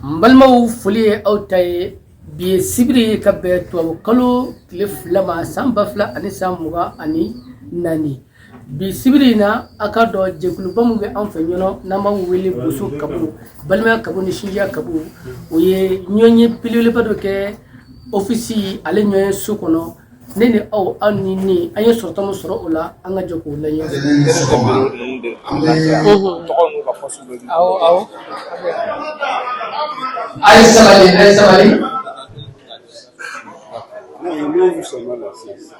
Mbalma fuli autaye bi sibiri kabe to kalo klif lama sambafla ani samuga ani nani bi sibiri na akado jekulu bamuge anfenyono nama wili busu kabu balma kabu ni shinja kabu oye nyonye pilule badoke ofisi ale nyoye sukono nene aw anini aye sortamo soro ola anga joko la yo aw ay sabali non il ouvre seulement la 6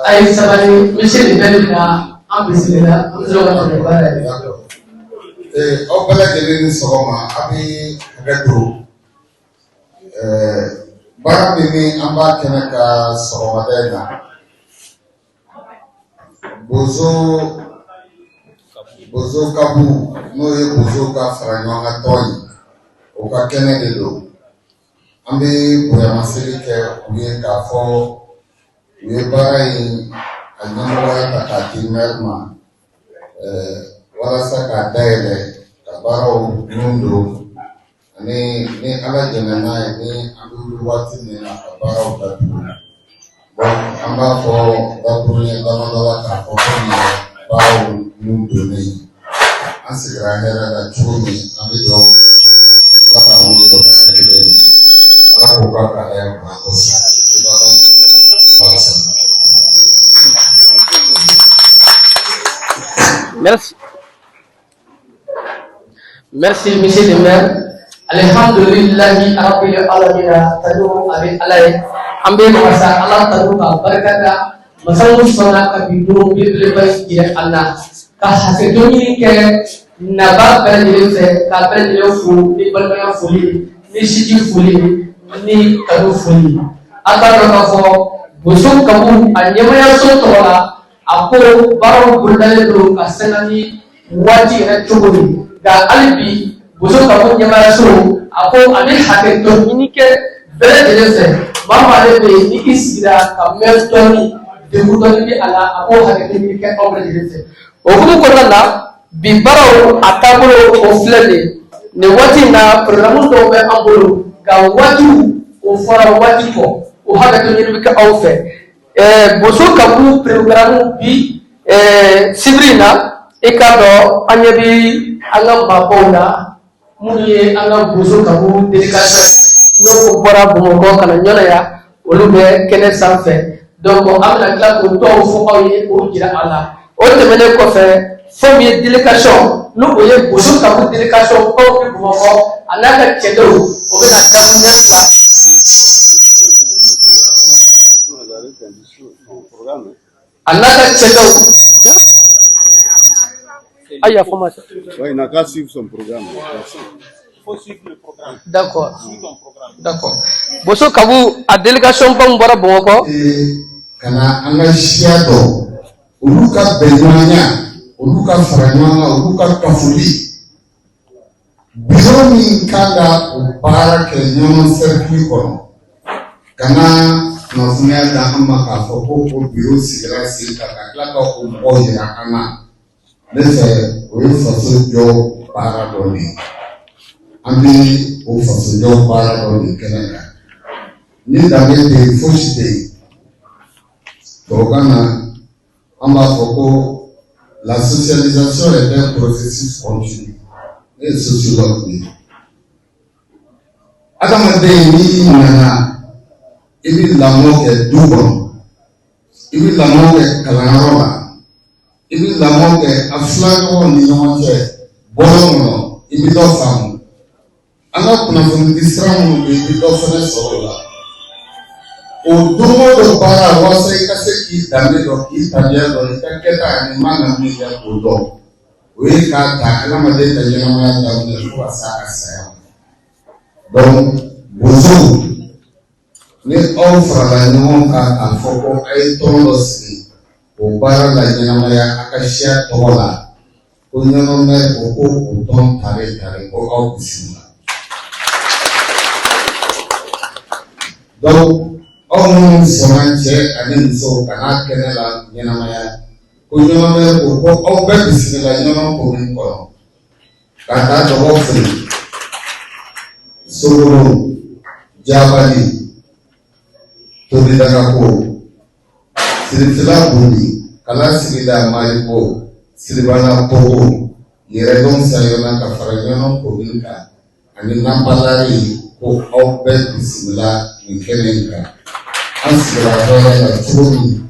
ay sabali monsieur le maire ambisila amzoga ko bara au bala jeli sogoma abi retro bara mimi amba kenaka sogoma dena bozo kabu no ye bozo ka faranyanga toyi o ka kene de do ambe boya masiri ke uye ka fo uye bara yi anyamwa ya ka timerma wala saka daile ka bara nundo ni ala jenana ni ambe wati ni na ka bara o ka tu bon amba fo da punya da ka fo ni bao nundo ni asigra hera da chumi ambe do wala nundo ko ka kile ala ko ka ya ma ko Merci monsieur le maire. Alhamdulillahi rabbil alamin. Tadu abi alai. Ambe masa Allah tadu ka barakata. Masawu sona ka bidu bil bas ya Allah. Ka hasedo ni ke naba bele se ka bele fu ni balbaya fuli ni siji fuli ni tadu fuli. Ata ka fo busuk kabu anyamaya so tola ako baro burdale do ka senani wati na chuguri ga albi buzo kabu nyamara so ako ani hake to minike bele delese mama lebe ni isira ka meltoni de mutoni bi ala ako hake minike obre delese o fudu ko na bi baro ataburo o flele ne wati na programu do be ambolo ga wati o fara wati ko o hake to minike awfe buzo kabu programu bi sibrina ikado anyabi anga babona muye anga buzo kabu delikase no bora bumo kana nyona ya olube kene sanfe donc amna kla ko to fo oye o jira ala o temene ko fe fo mi delikation no oye buzo kabu delikation ko ke bumo ko anaka chedo o be na damnya kwa anaka chedo Aïe, formation. Oui, il n'a qu'à suivre son programme. Il faut suivre le programme. D'accord. D'accord. Bosso Kabu, à délégation, pas m'bara bongo. Kana angashiado, uluka benyanya, uluka faranyanga, uluka kafuli. Biromi kanda ubara kenyono serkli kono. Kana nafunya dahama kafoko ko biro sigara silka kaklaka umboje na kana. Nese oye faso jo para doni, ambi o faso jo para doni kenega. Ni dame de foshite, torgana amba foko la socialisation est un processus continu et sociologique. Adamade ni nana, ibi lamo ke dubon, ibi lamo ke kalanroba. Ibi lamo ke aflago ni nyonche bono ibi do famu ana kuna fun distramu ibi do fene sola o dumo do para wasa ikase ki dame do ki tabia do ikaketa ni mana mi ya kodo we ka ta ala made ta yena ma da ni ko asa asa donc bozo ni offre la nyonka afoko ay tolos o bara la nyamaya akashia tola o nyama o ton tare o au kusuma donc on somanche anen so kana kenela nyamaya Kunyɔnɔ ko aw bɛɛ bisimila ɲɔgɔn ko min kɔnɔ ka taa dɔgɔ feere Sororo Jabali Tobidagako Sirifila Buni Kala Sigida Mariko Siribana Pogo Yɛrɛdɔn sayɔna ka fara ɲɔgɔn ko min kan ani Nambalari ko aw bɛɛ bisimila nin kɛnɛ in kan an sigira hɛrɛ la cogo min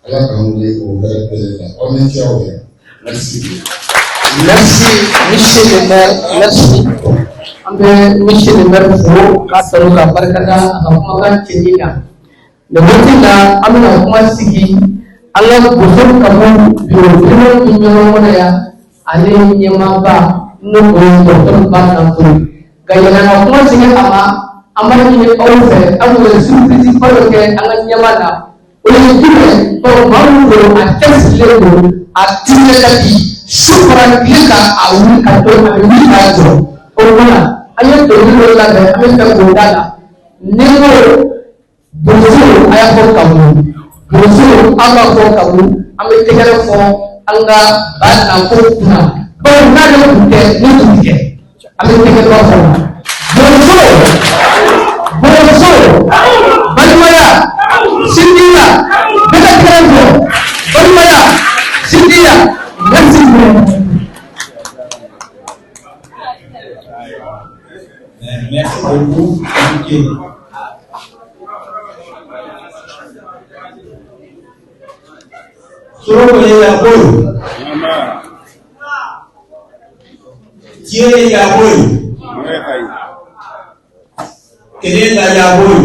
Allah k'an wele o hɛrɛ bɛɛ la aw ni ce aw yɛrɛ merci monsieur le maire merci an bɛ monsieur le maire fo k'a sɔrɔ ka barikada a ka kumakan cɛli la nin waati la an bɛna kuma sigi an ka boso ka bɔ biro ni ɲɔgɔn kɔnɔ yan ale ɲɛmaaba n'o ye dɔgɔtɔrɔ Ba Nafolo ka yɛlɛma ka kuma sigi a ma an b'a ɲini aw fɛ an bɛ surprise ba dɔ kɛ an ka ɲɛma la o ye jumɛn bawo maa min don a cɛsirilen don a timiya ka di su fara tile kan a wuli ka to a bɛ wuli k'a jɔ o kumana an ye dɔnkili dɔ labɛn an bɛ fɛ k'o da la ni ko boso a y'a fɔ ka mun boso an b'a fɔ ka mun an bɛ tɛgɛrɛ fɔ an ka Ba Nafolo kunna bawo n'ale tun tɛ ne tun tɛ an bɛ tɛgɛrɛ fɔ boso balimaya sindiya bɛɛ ka tɛgɛrɛ fɔ balimaya sindiya merci beaucoup. Merci beaucoup. Sororo Yaboyo. Tiere Yaboyo. Kenenda Yaboyo.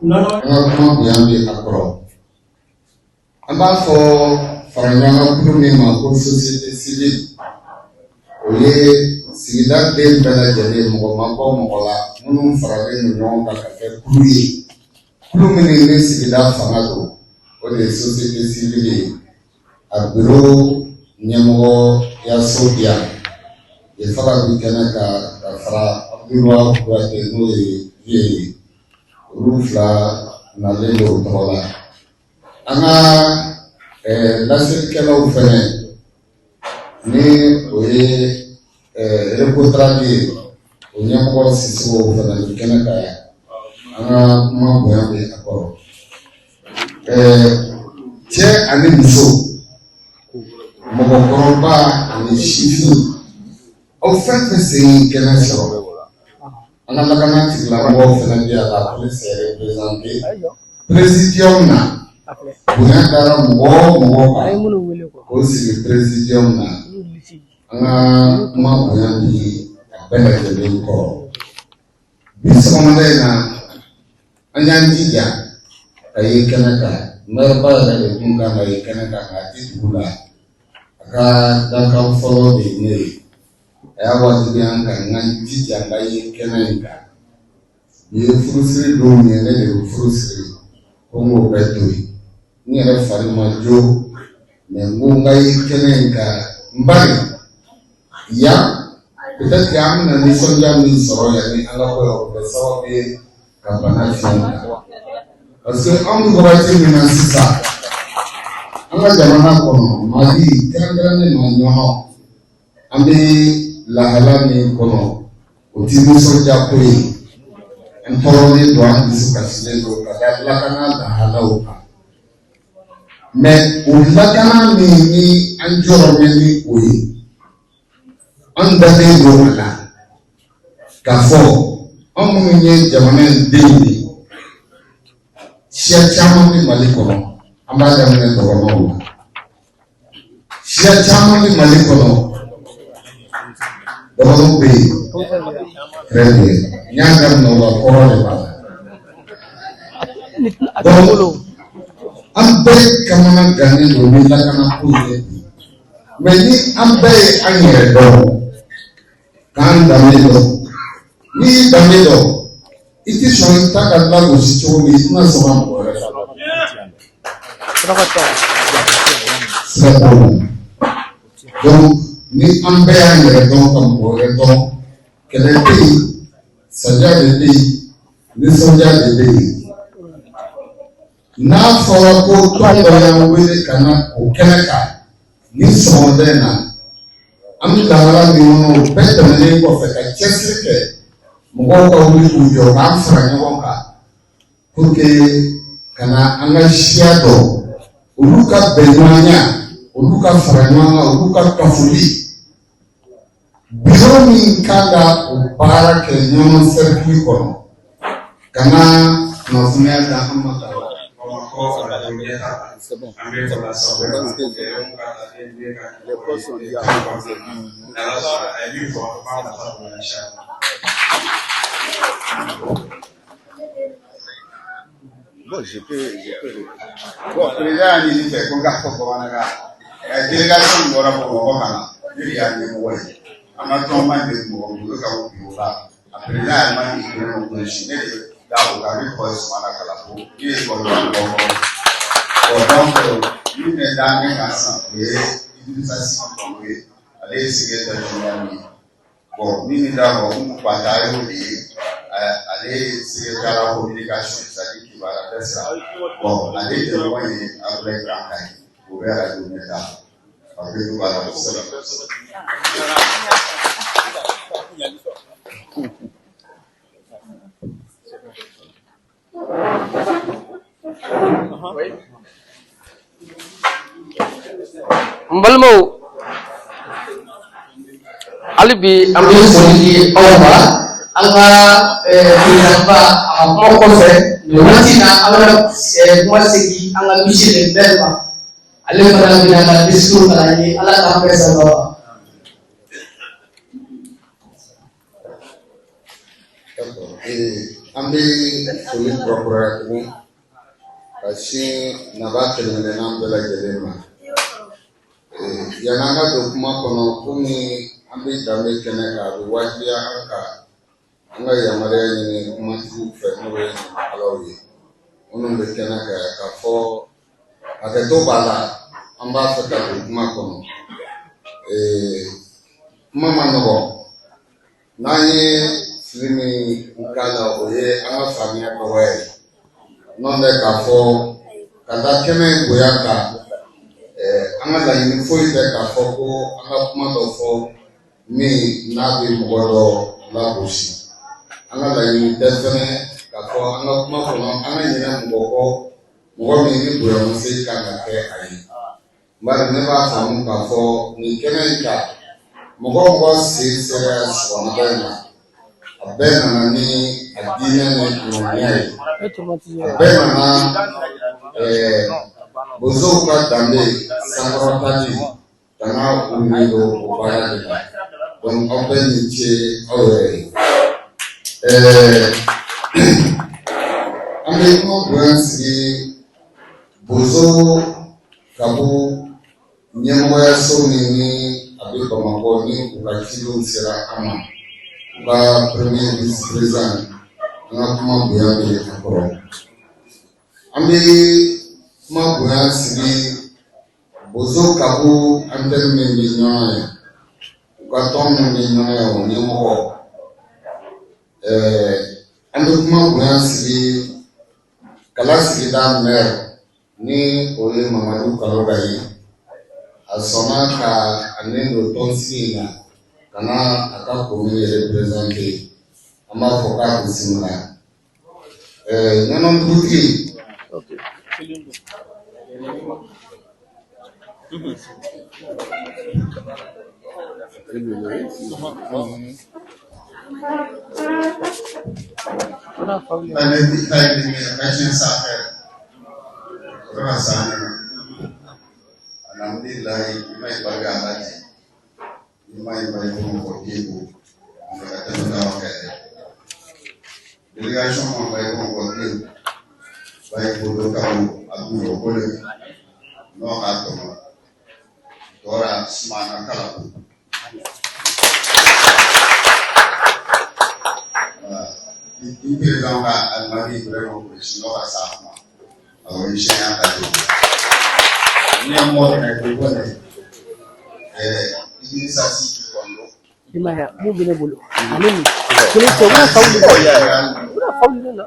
Non. Kuma bonya bɛ a kɔrɔ. An b'a fɔ fara ɲɔgɔn kulu min ma ko société civile o ye sigida den bɛɛ lajɛlen mɔgɔ ma bɔ mɔgɔ la minnu faralen don ɲɔgɔn kan ka kɛ kulu ye kulu minnu ni sigida fanga don o de ye société civile ye a biro ɲɛmɔgɔyaso di yan ye faga bi kɛnɛ ka fara Abdulayi Kuyate n'o ye vieux ye olu fila nalen don o tɔgɔ la. An ka lasirikɛlaw fɛnɛ ni o ye reportage ye o ɲɛmɔgɔ Sisigo fɛnɛ bɛ kɛnɛ kan yan an ka kuma bonya bɛ a kɔrɔ. Cɛ ani muso mɔgɔkɔrɔba ani sifin aw fɛn fɛn sen kɛnɛ sɔrɔ an ka lakana tigilamɔgɔw fɛnɛ bɛ yan la police représenter présidium na. Bonya dara mɔgɔ mɔgɔ kan k'o sigi présidium na an ka kuma bonya bi a bɛɛ lajɛlen kɔrɔ bi sɔgɔmada in na an y'an jija ka ye kɛnɛ kan maire ba yɛrɛ de kun kan ka ye kɛnɛ kan k'a di dugu la a ka dakan fɔlɔ de ye ne ye a y'a wajibi an kan n ka jija ka ye kɛnɛ in kan nin ye furusiri don ye ne de bɛ furusiri ko n k'o bɛɛ to yen. N yɛrɛ fari ma jo mɛ n ko n ka ye kɛnɛ in ka n bari yan peut-être an bɛna nisɔndiya min sɔrɔ yan ni an ka bɔ yan o bɛ sababu ye ka bana fiɲɛ ta parce que anw bɛ wagati min na sisan an ka jamana kɔnɔ Mali kɛrɛnkɛrɛnnen ma ɲɔgɔn an bɛ lahala min kɔnɔ o ti nisɔndiya ko ye n tɔɔrɔlen don an dusu kasilen don ka da lakana lahalaw kan. Mais o lakana min ni an jɔrɔ bɛ ni o ye an dalen don a la k'a fɔ an minnu ye jamana in denw ye siya caman bɛ Mali kɔnɔ an b'a daminɛ dɔgɔnɔw la siya caman bɛ Mali kɔnɔ dɔgɔnɔw bɛ yen très bien n y'a daminɛ o la kɔrɔ de b'a la donc an bɛɛ kamana gannen don ni lakana ko ye mais ni an bɛɛ ye an yɛrɛ dɔn k'an danbe dɔn n'i y'i danbe dɔn i ti sɔn i ta ka lagosi cogo min i tɛna sɔn ka mɔgɔ wɛrɛ sira t'o la donc ni an bɛɛ y'an yɛrɛ dɔn ka mɔgɔ wɛrɛ dɔn kɛlɛ tɛ yen sadiya de bɛ yen nisɔndiya de bɛ yen n'a fɔra ko tɔn dɔ y'an wele ka na o kɛnɛ kan ni sɔgɔmada in na an bɛ lahala min kɔnɔ o bɛɛ tɛmɛnen kɔfɛ ka cɛsiri kɛ mɔgɔw ka wuli k'u jɔ k'an fara ɲɔgɔn kan pour que ka na an ka siya dɔn olu ka bɛnɲɔgɔnya olu ka fara ɲɔgɔn kan olu ka kafoli biro min kan ka o baara kɛ ɲɔgɔn sɛrikili kɔnɔ ka na kunnafoniya da an ma ka Bon, je peux. Bon, président ni fait qu'on va faire pour la délégation de la Bourgogne. Il y a des moyens. En attendant des mots, nous avons pu voir. Après là, il m'a dit que nous devons chiner là où la vie correspond à la peau. Il est comme donc, il est dans les ensemble. Il est facile de trouver. Allez, c'est que bon, nous avons un bataille. Allez, c'est la communication. C'est-à-dire qu'il va la faire ça. Bon, allez, de loin, après grand taille. Vous verrez la journée là. Après, nous allons la faire. Mbalmo alibi ambi folidi owa anga dinamba amoko fe notina anga mwasiki anga bishile belba ale fana bina discours kala ni ala ka pesa baba ambi foli procurer ko kasi na ba tele na mbele gelema yananga do kuma kono kumi ambi dame kene ka do wajia aka anga yamare ni kuma tu fe no we alawi onun be kene ka fo aketo bala amba fata do kuma kono mama no nanye simi ukala oye anga famia ko we non de ka fo kada kene boyaka anga la ni foi de ka fo ko anga kuma do fo mi na bi mogodo la boshi anga la ni defene ka fo anga kuma fo anga ni na mogo mi ni boya mo se ka na ke ai mara ne ba fa mo ka fo ni kene ka mogo se serious wa na abena na ni adina ni kunyai abena na bozoka dambe sangrotati tana unido obarade don openi che awe ame mo bransi bozo kabu nyemoya soni ni abiko makoni ukachilo sera ama ba premier vice president na kuma buyabe akoro ame ma buyansi bozo kabu antel me minyoya ka tom me minyoya o nyemo ando kuma buyansi kalasi da mer ni oye Mamadou Kalogai asoma ka anendo tonsina kana akakomi representer ama foka kusimla nanon buki okay alhamdulillah mai bagamaji mai ko kibu ngata wakati delegation mo mai ko kibu bai ko do kamu abu ko le no atoma tora smana kala il dans la almari vraiment pour sinon ça ça alors il chien à tout ni amor na kubone il s'assit kondo imaya mu bine bulu aneni kule so una fauli na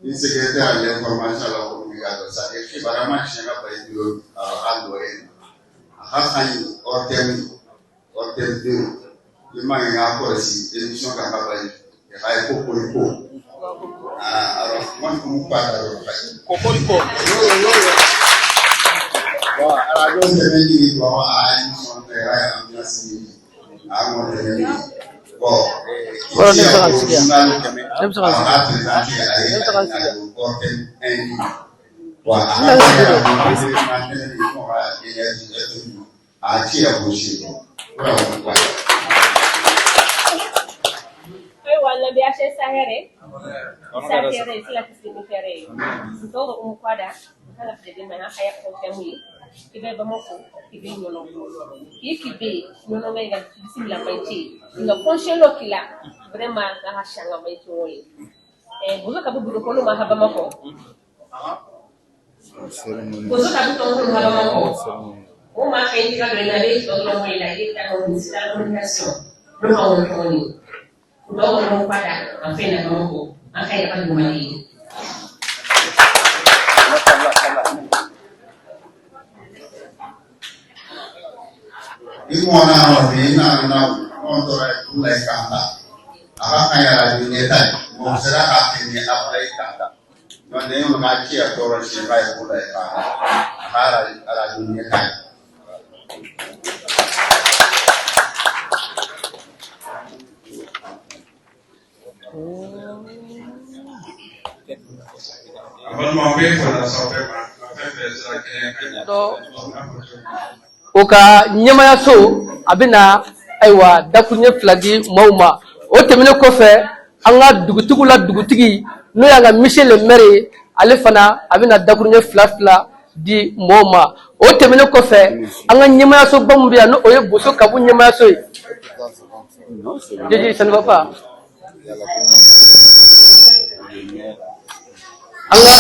Il secrétaire à l'information à la communication, ça écrit vraiment chez la présidente à l'Orient. À Ortem 2, il m'a encore ici, émission à Cabaret, et à Cocorico. Alors, moi, je ne peux pas aller au Cocorico. Bon, alors, je vais dire que à l'émission de la Ambiance, bon, Ibe Bamako, Ibe Nono, Ikibe, Nono Mega, Similar Mighty, in the function locula, Brema, Hashanga Mighty. And Buzaka Bukolo Mahabamako. Buzaka Bukolo Oma Kenya Renale, Dolo Mela, Communication. No money. No Pada, a Fena Moko, a Kaya Mali. Ini mana orang ini nak orang mulai kanda, apa kaya dunia tadi, masyarakat ini apa lagi kanda, mana yang mengaji atau orang siapa mulai kanda, apa dunia tadi. Abang mampir pada sampai Oka nyamaya so abina aiwa dakunye flagi mauma o temene kofe anga dugutugula dugutigi no yanga Michel le maire ale fana abina dakunye flafla di mauma o temene kofe anga nyamaya so bambia no oye boso kabu nyamaya so jeji ça ne va pas anga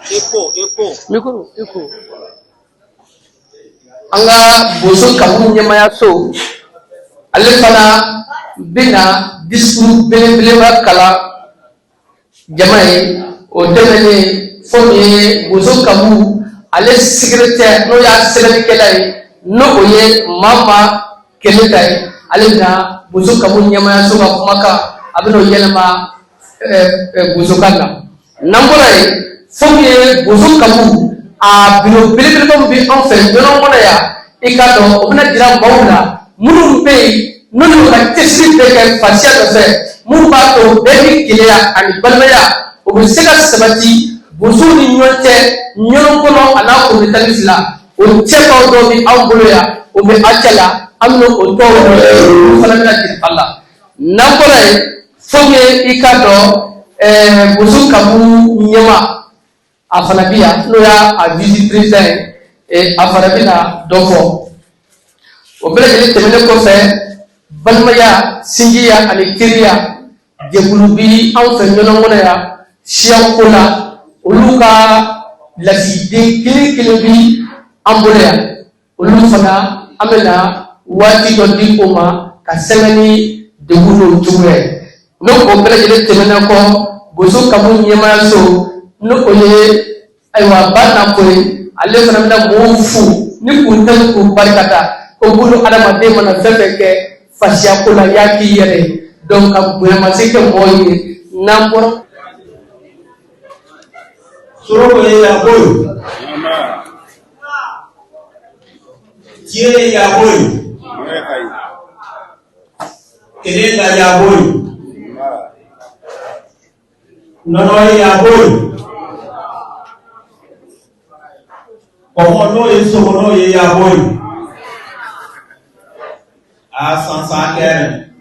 Écho. Anga boso kabu nyamaya so ale fana bina discours belebeleba kala jamae o demene fomi boso kabu ale secrétaire no ya secrétaire no oye mama kelekay ale na boso kabu nyamaya so ka kumaka abino yelema boso kala nambola Fomi bozo kabu a bilo belebeleba bi en fait dono mona ya ikado obna dira bawla munu be nonu ka tesi be ka fasia do fe mu ba to be kilia ani balmaya o be sega sabati bozo ni nyote nyon kono ana ko bitalisla o chepa do bi ambulo ya o be achala amno o to fala na ti Allah nambola fomi ikado bozo kabu nyama afanabia no ya a visit président et afanabina dofo obele temene ko fe balmaya singiya ani kiriya jebulubi an fe nyono ngona ya siakola oluka lasi de kili ambolea olu fana amena wati do di oma ka semeni de wulo tuwe no obele temene ko bozo kamu nyema so no oye aywa bana koy ale fana na mofu ni kuntan ko barkata ko bulu adama de mana fefeke fasia ko la yaki yere donc am bu ma sike moy nambor soro ko ya boy tie ya boy kene ya boy nono ya boy Comment nous et Somono et Yaboy à Sansa Keren.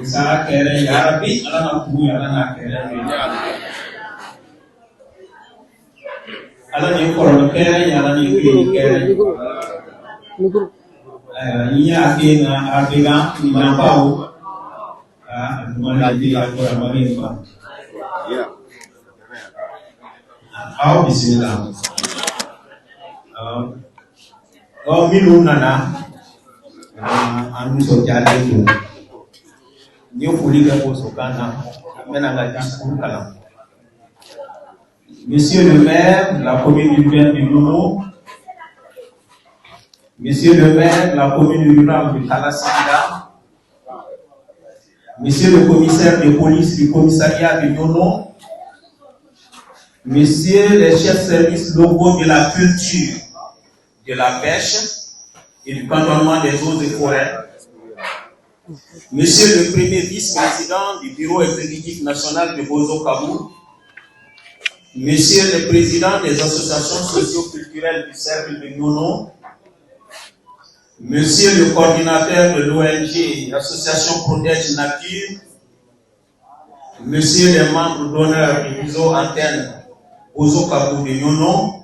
Sansa Keren, Yarabi, Alana Kou, Alana Keren. Alana Koro Keren, Alana Keren. Il y a un Abégan qui n'a pas où. Ah, bismillah. Oh, Milou Nana, Anou Sotiadé, New Poliga Posokana, Menanga discours Kalam. Monsieur le maire, la commune urbaine du Nono, Monsieur le maire, la commune rurale de Kalasida, Monsieur le commissaire de police du commissariat de Nono, Messieurs les chefs services locaux de la culture, de la pêche et du cantonnement des eaux et forêts, Monsieur le premier vice-président du bureau exécutif national de Bozo Kabou, Monsieur le président des associations socio-culturelles du cercle de Nono, Monsieur le coordinateur de l'ONG, l'association Protège Nature, Monsieur les membres d'honneur du réseau antenne Bozo Kabou de Nono,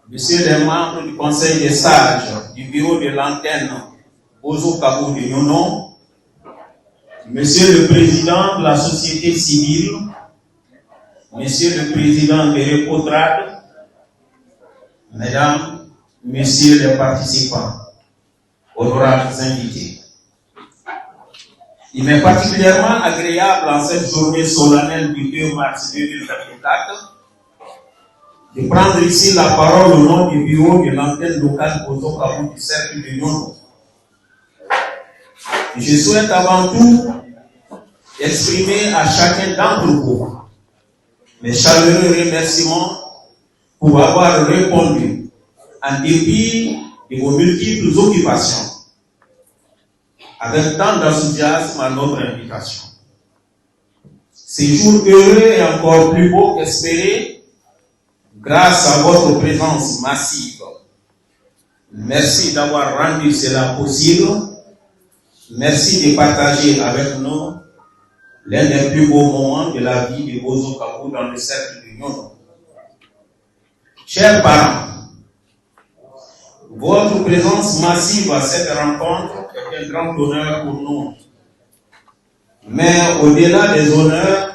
Monsieur les membres du conseil des sages du bureau de l'antenne Bozo Kabou de Nono, Monsieur le président de la société civile, Monsieur le président de l'ECOTRAD, Mesdames, Messieurs les participants, honorables invités. Il m'est particulièrement agréable en cette journée solennelle du 2 mars 2024 de prendre ici la parole au nom du bureau de l'antenne locale Bozo Kabou du cercle de Nono. Je souhaite avant tout exprimer à chacun d'entre vous mes chaleureux remerciements pour avoir répondu en dépit de vos multiples occupations avec tant d'enthousiasme à notre invitation. Ces jours heureux et encore plus beaux qu'espérés grâce à votre présence massive. Merci d'avoir rendu cela possible. Merci de partager avec nous l'un des plus beaux moments de la vie de Bozo Kabou dans le cercle de Nono. Chers parents, votre présence massive à cette rencontre est un grand honneur pour nous. Mais au-delà des honneurs,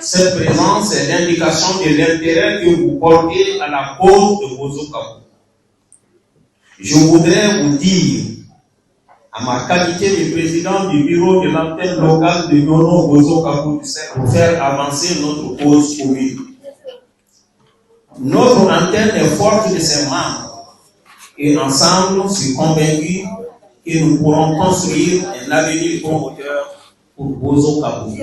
cette présence est l'indication de l'intérêt que vous portez à la cause de Bozo Kabou. Je voudrais vous dire, à ma qualité de président du bureau de l'antenne locale de Nono Bozo Kabou pour faire avancer notre cause commune. Notre antenne est forte de ses membres et ensemble, je suis convaincu que nous pourrons construire un avenir promoteur pour Bozo Kabou.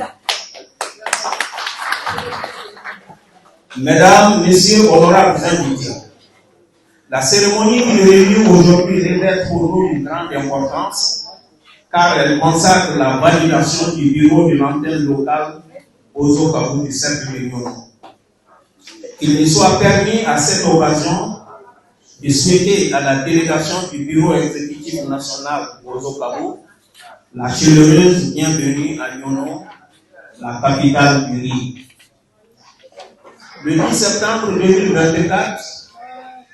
Mesdames, Messieurs, honorables invités, la cérémonie qui nous réunit aujourd'hui revêt pour nous une grande importance car elle consacre la validation du bureau de l'antenne locale Bozo Kabou du cercle de Nono. Il me soit permis à cette occasion de souhaiter à la délégation du bureau exécutif national Bozo Kabou la chaleureuse bienvenue à Nono, la capitale du riz. Le 10 septembre 2024,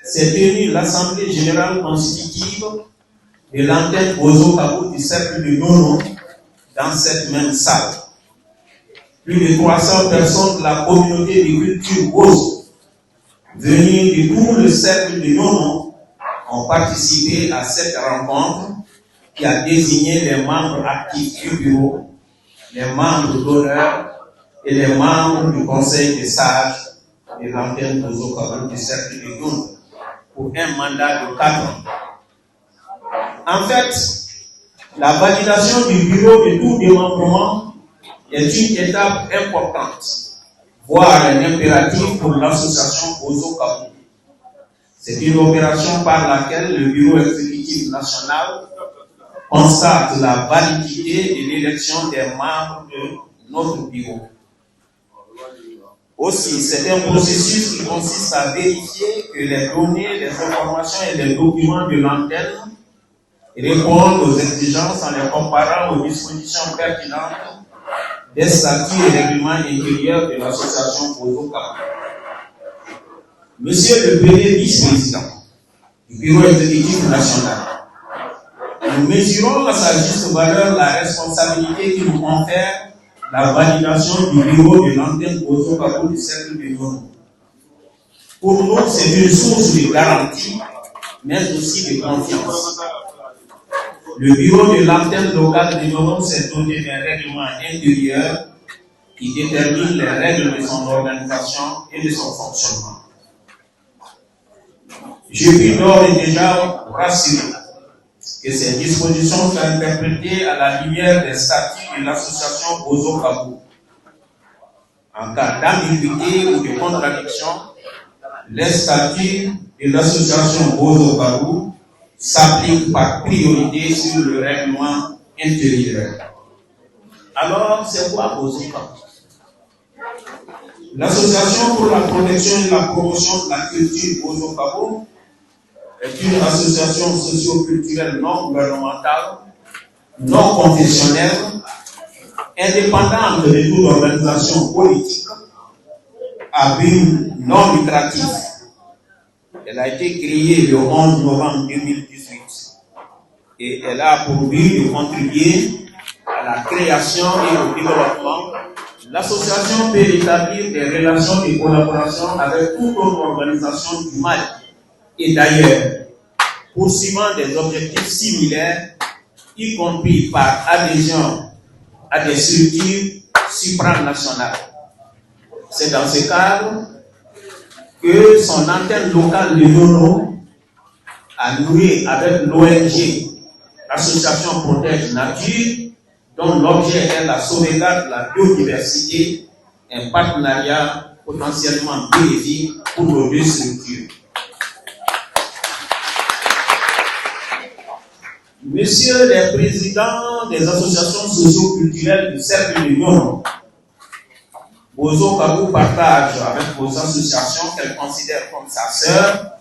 s'est tenue l'Assemblée générale constitutive de l'antenne Bozo Kabou du cercle de Nono dans cette même salle. Plus de 300 personnes de la communauté de culture Bozo, venues de tout le cercle de Nono, ont participé à cette rencontre qui a désigné les membres actifs du bureau, les membres d'honneur et les membres du conseil des sages de l'antenne Bozo Kabou du cercle de Nono pour un mandat de 4 ans. En fait, la validation du bureau de tout démembrement est une étape importante, voire un impératif pour l'association Bozo Kabou. C'est une opération par laquelle le bureau exécutif national constate la validité de l'élection des membres de notre bureau. Aussi, c'est un processus qui consiste à vérifier que les données, les informations et les documents de l'antenne répondent aux exigences en les comparant aux dispositions pertinentes des statuts et règlements intérieurs de l'association Bozo-Kabou. Monsieur le premier vice-président du bureau exécutif national, nous mesurons à sa juste valeur la responsabilité qui nous confère la validation du bureau de l'antenne Bozo-Kabou du cercle de Nyono. Pour nous, c'est une source de garantie, mais aussi de confiance. Le bureau de l'antenne locale de Nyono s'est donné des règlements intérieurs qui déterminent les règles de son organisation et de son fonctionnement. Je puis d'ores et déjà rassurer que ces dispositions sont interprétées à la lumière des statuts de l'association Bozo-Kabou. En cas d'ambiguïté ou de contradiction, les statuts de l'association Bozo-Kabou s'appliquent par priorité sur le règlement intérieur. Alors, c'est quoi Bozo-Kabou? L'Association pour la protection et la promotion de la culture Bozo-Kabou est une association socio-culturelle non gouvernementale, non confessionnelle, indépendante de toute organisation politique, à but non lucratif. Elle a été créée le 11 novembre 2018 et elle a pour but de contribuer à la création et au développement. L'association peut établir des relations de collaboration avec toute autre organisation du Mali et d'ailleurs, poursuivant des objectifs similaires, y compris par adhésion à des structures supranationales. C'est dans ce cadre que son antenne locale de Nyono a noué avec l'ONG Association Protège Nature, dont l'objet est la sauvegarde de la biodiversité, un partenariat potentiellement bénéfique pour nos deux structures. Messieurs les présidents des associations socio-culturelles du cercle de Nyono, Bozo-Kabou partage avec vos associations qu'elle considère comme sa sœur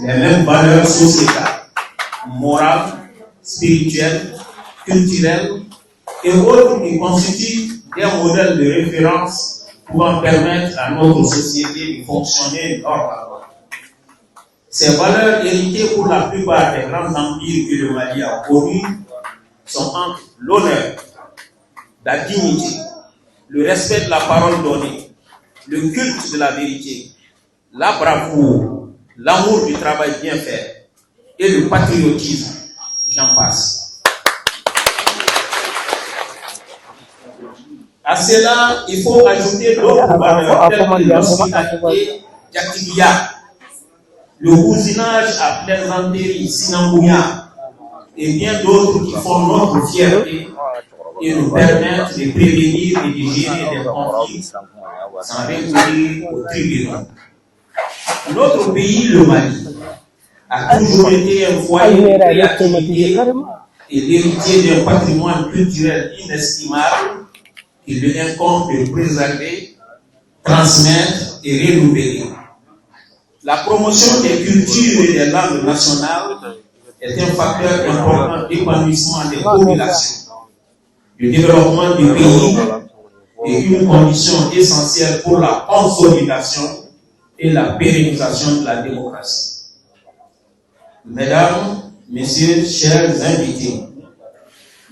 les mêmes valeurs sociétales, morales, spirituelles, culturelles et autres qui constituent des modèles de référence pouvant permettre à notre société de fonctionner normalement. Ces valeurs héritées pour la plupart des grands empires que le Mali a connus sont entre l'honneur, la dignité, le respect de la parole donnée, le culte de la vérité, la bravoure, l'amour du travail bien fait et le patriotisme. J'en passe. À cela, il faut ajouter d'autres valeurs telles que l'hospitalité Diakibia, le cousinage à plaisanterie Sinambouya et bien d'autres qui font notre fierté et nous permettent de prévenir et de gérer des conflits sans recourir au tribunal. Notre pays, le Mali, a toujours été un foyer de créativité et l'héritier d'un patrimoine culturel inestimable qu'il lui incombe de préserver, transmettre et renouveler. La promotion des cultures et des langues nationales est un facteur important d'épanouissement des populations, du développement du pays et une condition essentielle pour la consolidation et la pérennisation de la démocratie. Mesdames, Messieurs, chers invités,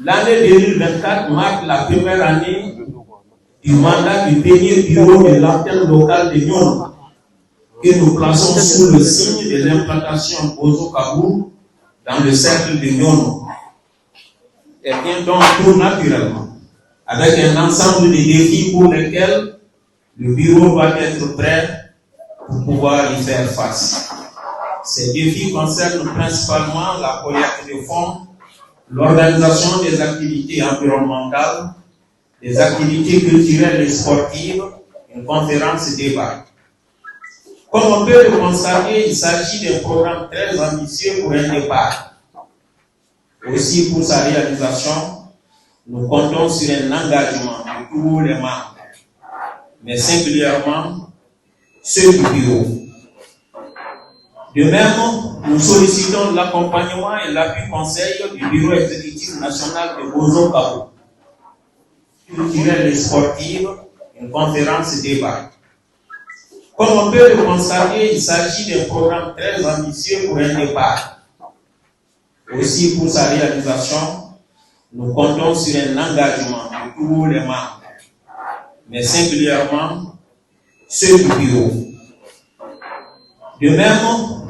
l'année 2024 marque la première année du mandat du premier bureau de l'antenne locale de Nyono, que nous plaçons sous le signe de l'implantation Bozo-Kabou dans le cercle de Nyono. Elle vient donc tout naturellement, avec un ensemble de défis pour lesquels le bureau doit être prêt pour pouvoir y faire face. Ces défis concernent principalement la collecte de fonds, l'organisation des activités environnementales, des activités culturelles et sportives, une conférence débat. Comme on peut le constater, il s'agit d'un programme très ambitieux pour un départ. Aussi, pour sa réalisation, nous comptons sur un engagement de tous les membres. mais singulièrement ceux du bureau. De même, nous sollicitons l'accompagnement et l'appui conseil du bureau exécutif national de Bozo Kabo, culturelle et sportive, une conférence débat. Comme on peut le constater, il s'agit d'un programme très ambitieux pour un départ. Aussi, pour sa réalisation, nous comptons sur un engagement de tous les membres, mais singulièrement ceux du bureau. De même,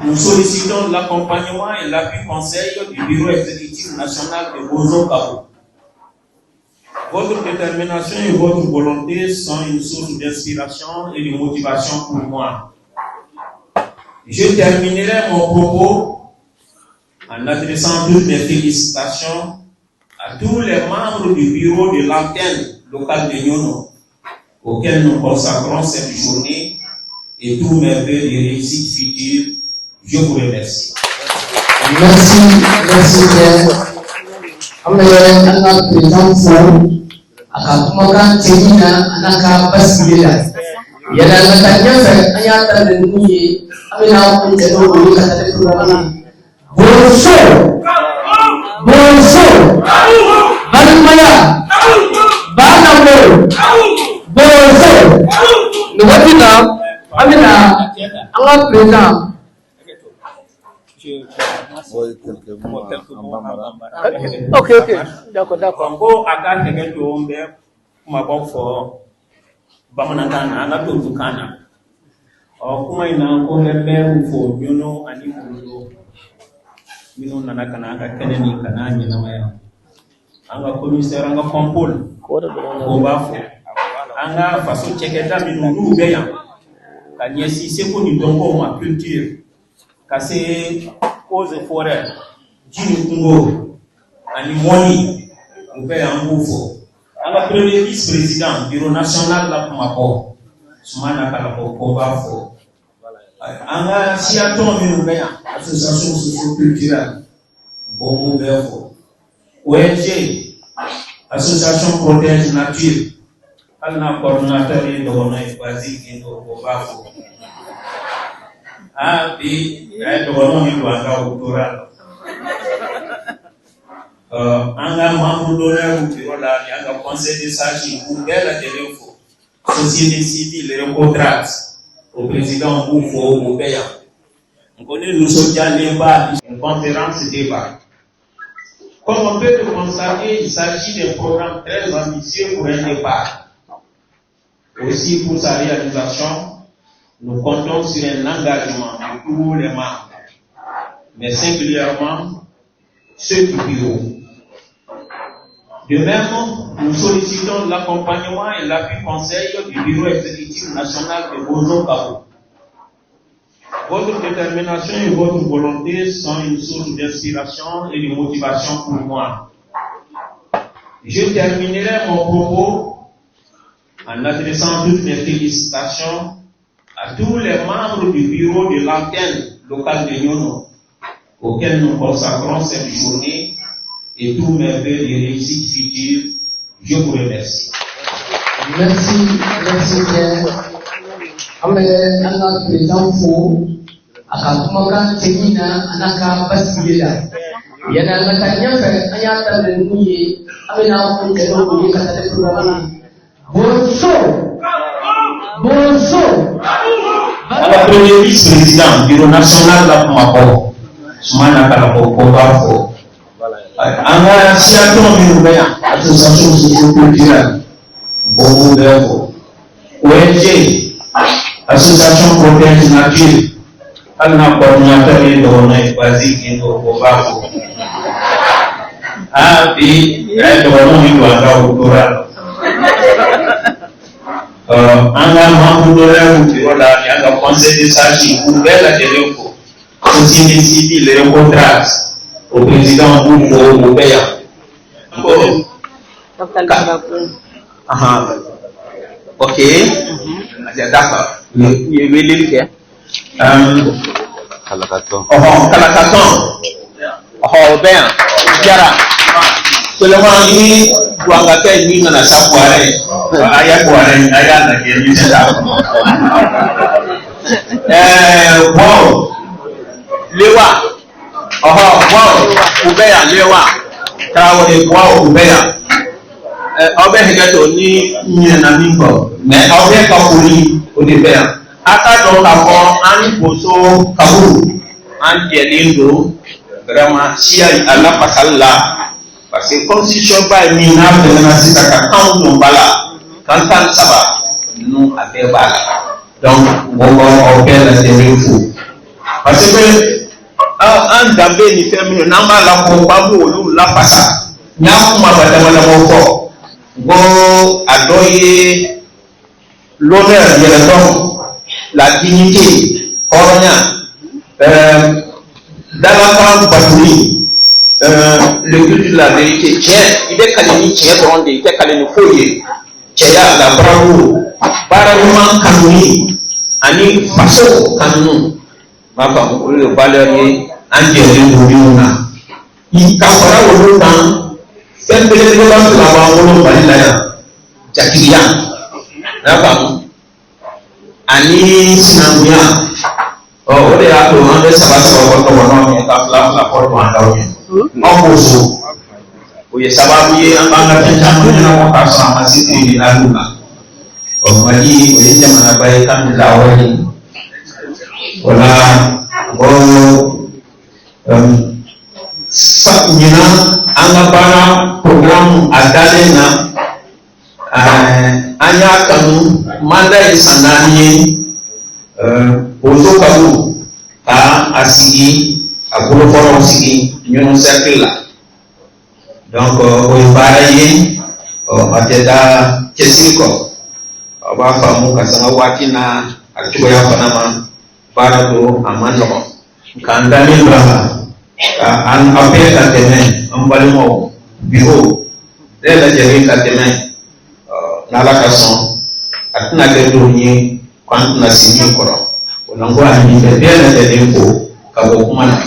nous sollicitons l'accompagnement et l'appui conseil du bureau exécutif national de Bozo Kabo. Votre détermination et votre volonté sont une source d'inspiration et de motivation pour moi. Je terminerai mon propos en adressant toutes mes félicitations à tous les membres du bureau de l'antenne locale de Nyono, auxquels nous consacrons cette journée, et tous mes vœux de réussite future. Je vous remercie. Merci bien. Amna président fo aka kuma kan tiyina anaka basila yana natanya fa ayata da nuye amina kun da do ka ta programa bonso balmaya bana mo bonso no watina amina anga président Ok, d'accord. Ngo aga tege to mbe kuma ba fo bamananga na to tukana. O kuma ina ko mbe fo Nyono ani Bozo. Mino nana kana aga keneni kana ni na maya. Anga commissaire anga compol. Ko ba fo. Anga faso cheketa mino nube ya. Kanyesi seko ni dongo ma culture. Kase cause forêt. Jini Kungo, ani Moni, Oubé Amboufo, anga premier vice-président, bureau national la Pumako, Soumana Kalako, Kobafo, anga Siaton Minoubéa, association socio-culturelle, Bombofo, ONG, association protège nature, Alna coordinateur de Dona et Basique, Kobafo, puis, Dona et Douanga Outoral. Anga membre d'honneur au bureau là, il y a un conseil de sages pour la téléphone, société civile, les contrats au président Boufo, au Béa. On connaît nous sommes débat, une conférence débat. Comme on peut le constater, il s'agit d'un programme très ambitieux pour un départ. Aussi pour sa réalisation, nous comptons sur un engagement de tous les membres, mais singulièrement ceux du bureau. De même, nous sollicitons l'accompagnement et l'appui conseil du bureau exécutif national de Bozo Kabo. Votre détermination et votre volonté sont une source d'inspiration et de motivation pour moi. Je terminerai mon propos en adressant toutes mes félicitations à tous les membres du bureau de l'antenne locale de Nyono, auxquels nous consacrons cette journée, et tous mes vœux de réussite future. Je vous remercie. Merci bien. Anga président fo aka kuma kan tiyina anaka basila yana natanya fa ayata da nuye amina kun da do ka ta programa bonso Anga premier vice-président bureau national la Pumako, Soumana Kalako, Kobafo, anga Siaton Minoubéa, association socio-culturelle, Bombofo, ONG, association protège nature, Alna coordinateur de Dona et Basique, Kobafo. Puis, Dona et Douanga Outoral. Anga membre d'honneur au bureau là, il y a un conseil de sages pour la téléphone, société civile, les contrats au président Boufo, au Béa. Ok. D'accord. Il veut lire Kalakaton. Béa. Jara. Seulement, il doit gâter une à sa soirée. ayah kuarin ayah nak yang bisa. Wow, lewa, wow, ubaya lewa, kalau ni wow ubaya. Ọbẹ̀ hẹ̀kẹ́ tó ní yẹn na mi bọ̀ mẹ ọbẹ̀ kakuri oníbẹ̀ akadọ̀ kakọ̀ anìkóso kakuru anjẹ̀lẹ̀ ndo vraiment si alapasala parce que constitution báyìí mi n'a bẹ̀rẹ̀ na sisan ka kan dùn bala kan tan saba ninnu a bɛɛ b'a la donc mɔgɔ ọbẹ̀ la tẹ̀lé fo parce que an danbe ni fɛn minnu n'an b'a la kɔ k'an b'olu lapasa n y'a kuma ba damadama fɔ. Bon, adoyer l'honneur de l'homme, la dignité, dans la grande patrouille, le culte de la vérité, il est calé tiens dans des, il est calé fouillé, tiens la bravo, barabouman kanouni, ani façon kanou, ma femme, le valeur andier de l'Union, il capera au temps. Yang bela-bela selama orang balik layan jadinya, nampak? Ani senangnya, oh dia aku ambil sahabat-sahabat kawan yang tak lapor mandaunya, mau musuh, punya sahabat yang bangga kencangnya nak tak sama situ di lalunya, oh lagi punya zaman abaikan dilawani, wala, saknya anggapan program adalena anya kanu mandai sanani bozo kamu ka asigi agolo foro sigi nyono sekla donc o baraye o ateda kesiko aba famu kasanga watina atuya panama barado amano kandani baba an appel à demain en balmo bureau de la jeri à demain na la kason atna ke donye quand na signé koro onango ani de la info ka bo kuma na